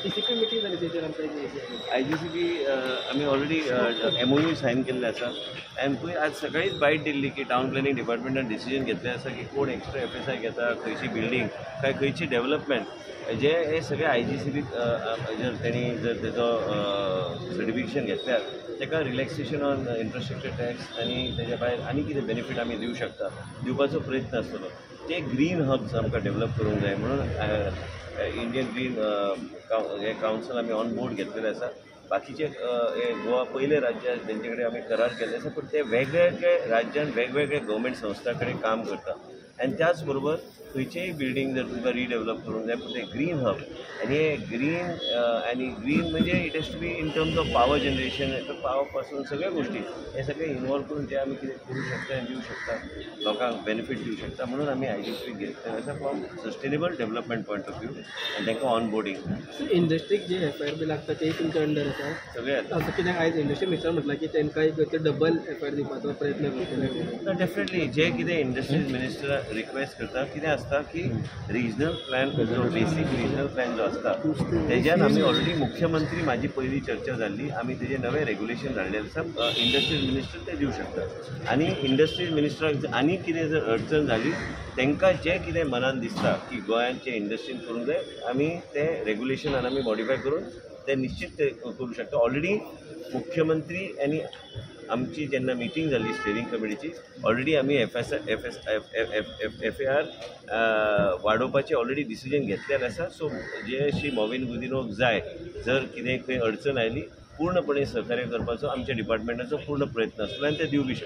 TCP meeting जाली तेजेर आमकां IGCB आम्ही ऑलरेडी MOU सायन केल्ले आसा आनी पळय आज सकाळीच बायट दिल्ली की टावन प्लॅनिंग डिपार्टमेंटान डिसिजन घेतलें आसा की कोण एक्स्ट्रा FSI घेता, खंयची बिल्डींग काय खंयची डेव्हलपमेंट जे हे सगळे IGCB जर तेणी जर तेजो सर्टिफिकेशन घेतल्यार ताका रिलॅक्सेशन ऑन इन्फ्रास्ट्रक्चर टॅक्स आनी तेज्या भायर आनी कितें बेनिफीट आमी दिवंक शकता दिवपाचो प्रयत्न आसतलो. ते ग्रीन हब्स आमकां डेव्हलप करूंक जाय म्हणून इंडियन ग्रीन हे कावन्सिल आमी ऑन बोर्ड घेतलेले आसा. बाकीचे हे गोवा पयले राज्य तेंचे कडेन आमी करार केल्ले आसा पूण ते वेगवेगळे राज्यान वेगवेगळे गव्हर्मेंट संस्था कडेन काम करता आनी त्याच बरोबर खंयचेय बिल्डींग जर तुमकां रिडेवलप करूंक जाय पूण ते ग्रीन हब आनी हे ग्रीन म्हणजे it has to be in terms of power generation power पासून सगळ्या गोष्टी हे सगळे इनवॉल्व करून जे आमी कितें करूं शकता आनी दिवं शकता लोकांक बेनिफीट दिवं शकता म्हणून आमी IGCB घेतलेले आसा from sustainable development point of view आनी तांकां ऑन बोर्डींग इंडस्ट्रीक जे FIR बी लागता ते तुमच्या अंडर आसा सगळे असं कित्याक आयज इंडस्ट्री मिनिस्टर म्हटलां की तांकां एक डबल FIR दिवपाचो प्रयत्न करतले. डेफिनेटली जे कितें इंडस्ट्रीज मिनिस्टर रिक्वेस्ट करता कितें आसता की रिजनल प्लॅन जो बेसीक रिजनल प्लॅन जो आसता तेज्यान आमी ऑलरेडी मुख्यमंत्री म्हाजी पयली चर्चा जाल्ली आमी तेजे नवे रेग्युलेशन हाडलेलें आसा इंडस्ट्रीज मिनिस्टर ते दिवं शकता आनी इंडस्ट्रीज मिनिस्टराक आनी कितें जर अडचण जाली तांकां जें कितें मनान दिसता की गोंयांचे इंडस्ट्रीन करूंक जाय आमी ते रेग्युलेशनान आमी मॉडिफाय करून ते निश्चित ते करूं शकता. ऑलरेडी मुख्यमंत्री आनी आमची जेन्ना मिटींग जाल्ली स्टेरींग कमिटीची ऑलरेडी आमी FAR वाडोवपाचें ऑलरेडी डिसिजन घेतलेलें आसा. सो जे श्री मोविन गुदिनोक जाय जर कितें खंय अडचण आयली पूर्णपणे सहकार्य करपाचो आमच्या डिपार्टमेंटाचो पूर्ण प्रयत्न आसतलो आनी ते दिवं बी शकता.